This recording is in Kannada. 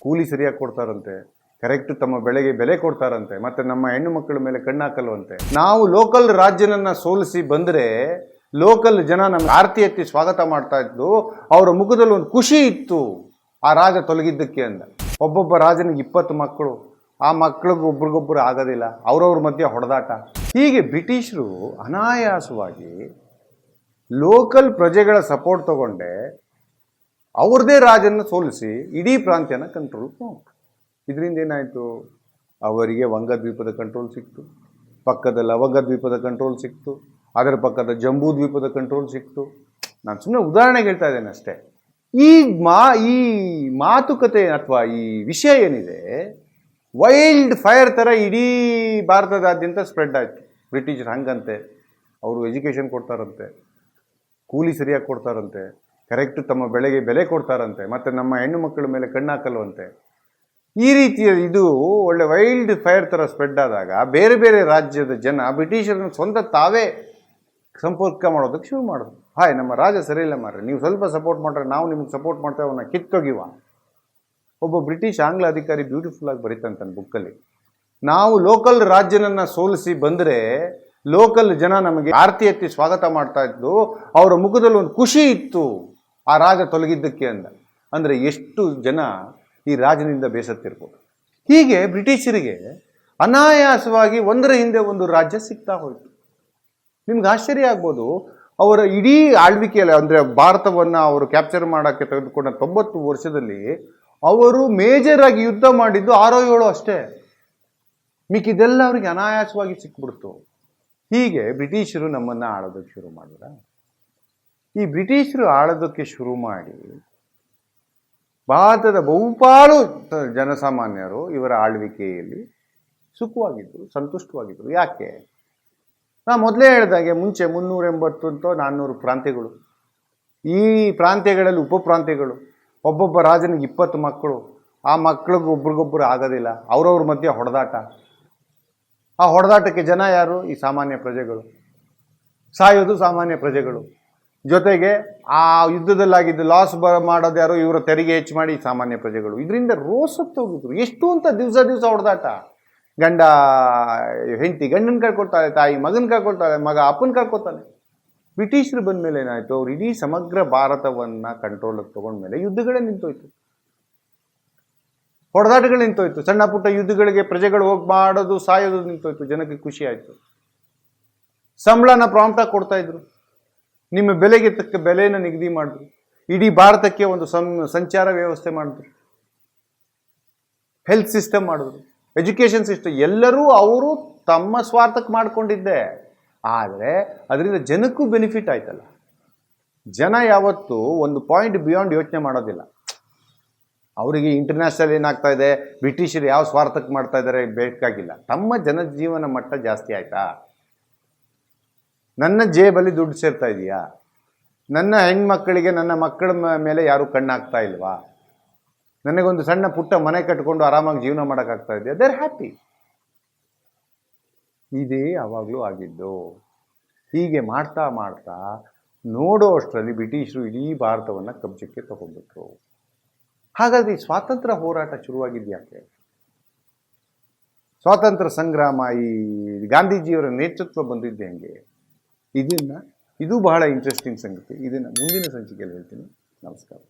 ಕೂಲಿ ಸರಿಯಾಗಿ ಕೊಡ್ತಾರಂತೆ, ಕರೆಕ್ಟ್ ತಮ್ಮ ಬೆಳೆಗೆ ಬೆಲೆ ಕೊಡ್ತಾರಂತೆ, ಮತ್ತೆ ನಮ್ಮ ಹೆಣ್ಣು ಮಕ್ಕಳ ಮೇಲೆ ಕಣ್ಣಾಕಲ್ವಂತೆ. ನಾವು ಲೋಕಲ್ ರಾಜ್ಯನನ್ನ ಸೋಲಿಸಿ ಬಂದರೆ ಲೋಕಲ್ ಜನ ನಮ್ಮ ಆರತಿ ಎತ್ತಿ ಸ್ವಾಗತ ಮಾಡ್ತಾ ಇದ್ದು, ಅವರ ಮುಖದಲ್ಲಿ ಒಂದು ಖುಷಿ ಇತ್ತು ಆ ರಾಜ ತೊಲಗಿದ್ದಕ್ಕೆ ಅಂದ. ಒಬ್ಬೊಬ್ಬ ರಾಜನಿಗೆ 20 ಮಕ್ಕಳು, ಆ ಮಕ್ಕಳಿಗೆ ಒಬ್ರಿಗೊಬ್ಬರು ಆಗೋದಿಲ್ಲ, ಅವ್ರವ್ರ ಮಧ್ಯೆ ಹೊಡೆದಾಟ. ಹೀಗೆ ಬ್ರಿಟಿಷರು ಅನಾಯಾಸವಾಗಿ ಲೋಕಲ್ ಪ್ರಜೆಗಳ ಸಪೋರ್ಟ್ ತಗೊಂಡೆ ಅವ್ರದೇ ರಾಜನ ಸೋಲಿಸಿ ಇಡೀ ಪ್ರಾಂತ್ಯನ ಕಂಟ್ರೋಲ್ ಮಾಡ್ತಾರೆ. ಇದರಿಂದ ಏನಾಯಿತು, ಅವರಿಗೆ ವಂಗದ್ವೀಪದ ಕಂಟ್ರೋಲ್ ಸಿಕ್ತು, ಪಕ್ಕದ ಲವಂಗ ದ್ವೀಪದ ಕಂಟ್ರೋಲ್ ಸಿಕ್ತು, ಅದರ ಪಕ್ಕದ ಜಂಬೂ ದ್ವೀಪದ ಕಂಟ್ರೋಲ್ ಸಿಕ್ತು. ನಾನು ಸುಮ್ಮನೆ ಉದಾಹರಣೆಗೆ ಹೇಳ್ತಾ ಇದ್ದೇನೆ ಅಷ್ಟೇ. ಈ ಮಾತುಕತೆ ಅಥವಾ ಈ ವಿಷಯ ಏನಿದೆ, ವೈಲ್ಡ್ ಫೈರ್ ಥರ ಇಡೀ ಭಾರತದಾದ್ಯಂತ ಸ್ಪ್ರೆಡ್ ಆಯಿತು. ಬ್ರಿಟಿಷರು ಹಂಗಂತೆ, ಅವರು ಎಜುಕೇಷನ್ ಕೊಡ್ತಾರಂತೆ, ಕೂಲಿ ಸರಿಯಾಗಿ ಕೊಡ್ತಾರಂತೆ, ಕರೆಕ್ಟ್ ತಮ್ಮ ಬೆಳೆಗೆ ಬೆಲೆ ಕೊಡ್ತಾರಂತೆ, ಮತ್ತು ನಮ್ಮ ಹೆಣ್ಣು ಮಕ್ಕಳ ಮೇಲೆ ಕಣ್ಣಾಕಲ್ವಂತೆ. ಈ ರೀತಿಯ ಇದು ಒಳ್ಳೆ ವೈಲ್ಡ್ ಫೈರ್ ಥರ ಸ್ಪ್ರೆಡ್ ಆದಾಗ ಬೇರೆ ಬೇರೆ ರಾಜ್ಯದ ಜನ ಬ್ರಿಟಿಷರನ್ನು ಸ್ವಂತ ತಾವೇ ಸಂಪರ್ಕ ಮಾಡೋದಕ್ಕೆ ಶುರು ಮಾಡೋದು. ಹಾಯ್, ನಮ್ಮ ರಾಜ ಸರಿ ಇಲ್ಲ ಮಾರ್ರೆ, ನೀವು ಸ್ವಲ್ಪ ಸಪೋರ್ಟ್ ಮಾಡ್ರೆ ನಾವು ನಿಮ್ಗೆ ಸಪೋರ್ಟ್ ಮಾಡ್ತೇವೆ, ಅವನ್ನ ಕಿತ್ತೊಗಿವ. ಒಬ್ಬ ಬ್ರಿಟಿಷ್ ಆಂಗ್ಲ ಅಧಿಕಾರಿ ಬ್ಯೂಟಿಫುಲ್ ಆಗಿ ಬರೀತಂತಾನೆ ಬುಕ್ಕಲ್ಲಿ, ನಾವು ಲೋಕಲ್ ರಾಜ್ಯನನ್ನ ಸೋಲಿಸಿ ಬಂದರೆ ಲೋಕಲ್ ಜನ ನಮಗೆ ಆರತಿ ಎತ್ತಿ ಸ್ವಾಗತ ಮಾಡ್ತಾ ಇದ್ದು, ಅವರ ಮುಖದಲ್ಲಿ ಒಂದು ಖುಷಿ ಇತ್ತು ಆ ರಾಜ ತೊಲಗಿದ್ದಕ್ಕೆ ಅಂದ. ಅಂದರೆ ಎಷ್ಟು ಜನ ಈ ರಾಜನಿಂದ ಬೇಸತ್ತಿರ್ಬೋದು. ಹೀಗೆ ಬ್ರಿಟಿಷರಿಗೆ ಅನಾಯಾಸವಾಗಿ ಒಂದರ ಹಿಂದೆ ಒಂದು ರಾಜ್ಯ ಸಿಗ್ತಾ ಹೋಯಿತು. ನಿಮ್ಗೆ ಆಶ್ಚರ್ಯ ಆಗ್ಬೋದು, ಅವರ ಇಡೀ ಆಳ್ವಿಕೆಯಲ್ಲಿ ಅಂದರೆ ಭಾರತವನ್ನು ಅವರು ಕ್ಯಾಪ್ಚರ್ ಮಾಡೋಕ್ಕೆ ತೆಗೆದುಕೊಂಡ 90 ವರ್ಷದಲ್ಲಿ ಅವರು ಮೇಜರ್ ಆಗಿ ಯುದ್ಧ ಮಾಡಿದ್ದು 6-7 ಅಷ್ಟೇ. ಮಿಕ್ಕಿದೆಲ್ಲ ಅವರಿಗೆ ಅನಾಯಾಸವಾಗಿ ಸಿಕ್ಬಿಡ್ತು. ಹೀಗೆ ಬ್ರಿಟಿಷರು ನಮ್ಮನ್ನು ಆಳೋದಕ್ಕೆ ಶುರು ಮಾಡಿದ್ರ. ಈ ಬ್ರಿಟಿಷರು ಆಳೋದಕ್ಕೆ ಶುರು ಮಾಡಿ ಭಾರತದ ಬಹುಪಾಲು ಜನಸಾಮಾನ್ಯರು ಇವರ ಆಳ್ವಿಕೆಯಲ್ಲಿ ಸುಖವಾಗಿದ್ದರು, ಸಂತುಷ್ಟವಾಗಿದ್ದರು. ಯಾಕೆ? ನಾ ಮೊದಲೇ ಹೇಳಿದಾಗೆ ಮುಂಚೆ 380 400 ಪ್ರಾಂತ್ಯಗಳು, ಈ ಪ್ರಾಂತ್ಯಗಳಲ್ಲಿ ಉಪಪ್ರಾಂತ್ಯಗಳು, ಒಬ್ಬೊಬ್ಬ ರಾಜನಿಗೆ 20 ಮಕ್ಕಳು, ಆ ಮಕ್ಕಳಿಗೆ ಒಬ್ರಿಗೊಬ್ಬರು ಆಗೋದಿಲ್ಲ, ಅವ್ರವ್ರ ಮಧ್ಯೆ ಹೊಡೆದಾಟ. ಆ ಹೊಡೆದಾಟಕ್ಕೆ ಜನ ಯಾರು? ಈ ಸಾಮಾನ್ಯ ಪ್ರಜೆಗಳು. ಸಾಯೋದು ಸಾಮಾನ್ಯ ಪ್ರಜೆಗಳು. ಜೊತೆಗೆ ಆ ಯುದ್ಧದಲ್ಲಾಗಿದ್ದು ಲಾಸ್ ಮಾಡೋದು ಯಾರು? ಇವರ ತೆರಿಗೆ ಹೆಚ್ಚು ಮಾಡಿ ಸಾಮಾನ್ಯ ಪ್ರಜೆಗಳು. ಇದರಿಂದ ರೋಸತ್ತೋಗಿದ್ರು. ಎಷ್ಟು ಅಂತ ದಿವಸ ಹೊಡೆದಾಟ. ಗಂಡ ಹೆಂಡತಿ ಗಂಡನ ಕಳ್ಕೊಳ್ತಾಳೆ, ತಾಯಿ ಮಗನ ಕಳ್ಕೊಳ್ತಾಳೆ, ಮಗ ಅಪ್ಪನ ಕಳ್ಕೊತಾನೆ. ಬ್ರಿಟಿಷರು ಬಂದ ಮೇಲೆ ಏನಾಯಿತು, ಅವ್ರು ಇಡೀ ಸಮಗ್ರ ಭಾರತವನ್ನು ಕಂಟ್ರೋಲಿಗೆ ತಗೊಂಡ್ಮೇಲೆ ಯುದ್ಧಗಳೇ ನಿಂತೋಯ್ತು, ಹೊಡೆದಾಟಗಳು ನಿಂತೋಯ್ತು. ಸಣ್ಣ ಪುಟ್ಟ ಯುದ್ಧಗಳಿಗೆ ಪ್ರಜೆಗಳು ಹೋಗಿ ಮಾಡೋದು ಸಾಯೋದು ನಿಂತೋಯ್ತು. ಜನಕ್ಕೆ ಖುಷಿ ಆಯಿತು. ಸಂಬಳನ ಪ್ರಾಂಪ್ಟಾಗಿ ಕೊಡ್ತಾ ಇದ್ರು, ನಿಮ್ಮ ಬೆಲೆಗೆ ತಕ್ಕ ಬೆಲೆಯನ್ನು ನಿಗದಿ ಮಾಡಿದ್ರು, ಇಡೀ ಭಾರತಕ್ಕೆ ಒಂದು ಸಂಚಾರ ವ್ಯವಸ್ಥೆ ಮಾಡಿದ್ರು, ಹೆಲ್ತ್ ಸಿಸ್ಟಮ್ ಮಾಡಿದ್ರು, ಎಜುಕೇಷನ್ ಸಿಸ್ಟಮ್. ಎಲ್ಲರೂ ಅವರು ತಮ್ಮ ಸ್ವಾರ್ಥಕ್ಕೆ ಮಾಡಿಕೊಂಡಿದ್ದೆ. ಆದರೆ ಅದರಿಂದ ಜನಕ್ಕೂ ಬೆನಿಫಿಟ್ ಆಯ್ತಲ್ಲ. ಜನ ಯಾವತ್ತೂ ಒಂದು ಪಾಯಿಂಟ್ ಬಿಯಾಂಡ್ ಯೋಚನೆ ಮಾಡೋದಿಲ್ಲ. ಅವರಿಗೆ ಇಂಟರ್ನ್ಯಾಷನಲ್ ಏನಾಗ್ತಾ ಇದೆ, ಬ್ರಿಟಿಷರು ಯಾವ ಸ್ವಾರ್ಥಕ್ಕೆ ಮಾಡ್ತಾ ಇದ್ದಾರೆ ಬೇಕಾಗಿಲ್ಲ. ತಮ್ಮ ಜನಜೀವನ ಮಟ್ಟ ಜಾಸ್ತಿ ಆಯ್ತಾ, ನನ್ನ ಜೇಬಲ್ಲಿ ದುಡ್ಡು ಸೇರ್ತಾ ಇದೆಯಾ, ನನ್ನ ಹೆಣ್ಮಕ್ಕಳಿಗೆ ನನ್ನ ಮಕ್ಕಳ ಮೇಲೆ ಯಾರು ಕಣ್ಣಾಗ್ತಾ ಇಲ್ವಾ, ನನಗೊಂದು ಸಣ್ಣ ಪುಟ್ಟ ಮನೆ ಕಟ್ಕೊಂಡು ಆರಾಮಾಗಿ ಜೀವನ ಮಾಡೋಕ್ಕಾಗ್ತಾ ಇದೆಯಾ, ದೇ ಆರ್ ಹ್ಯಾಪಿ. ಇದೇ ಯಾವಾಗಲೂ ಆಗಿದ್ದು. ಹೀಗೆ ಮಾಡ್ತಾ ಮಾಡ್ತಾ ನೋಡೋ ಅಷ್ಟರಲ್ಲಿ ಬ್ರಿಟಿಷರು ಇಡೀ ಭಾರತವನ್ನು ಕಬ್ಜಕ್ಕೆ ತಗೊಂಡ್ಬಿಟ್ರು. ಹಾಗಾದ್ರೆ ಈ ಸ್ವಾತಂತ್ರ್ಯ ಹೋರಾಟ ಶುರುವಾಗಿದ್ಯಾಕೆ? ಸ್ವಾತಂತ್ರ್ಯ ಸಂಗ್ರಾಮ, ಈ ಗಾಂಧೀಜಿಯವರ ನೇತೃತ್ವ ಬಂದಿದ್ದೆ ಹೆಂಗೆ? ಇದು ಬಹಳ ಇಂಟ್ರೆಸ್ಟಿಂಗ್ ಸಂಗತಿ. ಇದನ್ನು ಮುಂದಿನ ಸಂಚಿಕೆಯಲ್ಲಿ ಹೇಳ್ತೀನಿ. ನಮಸ್ಕಾರ.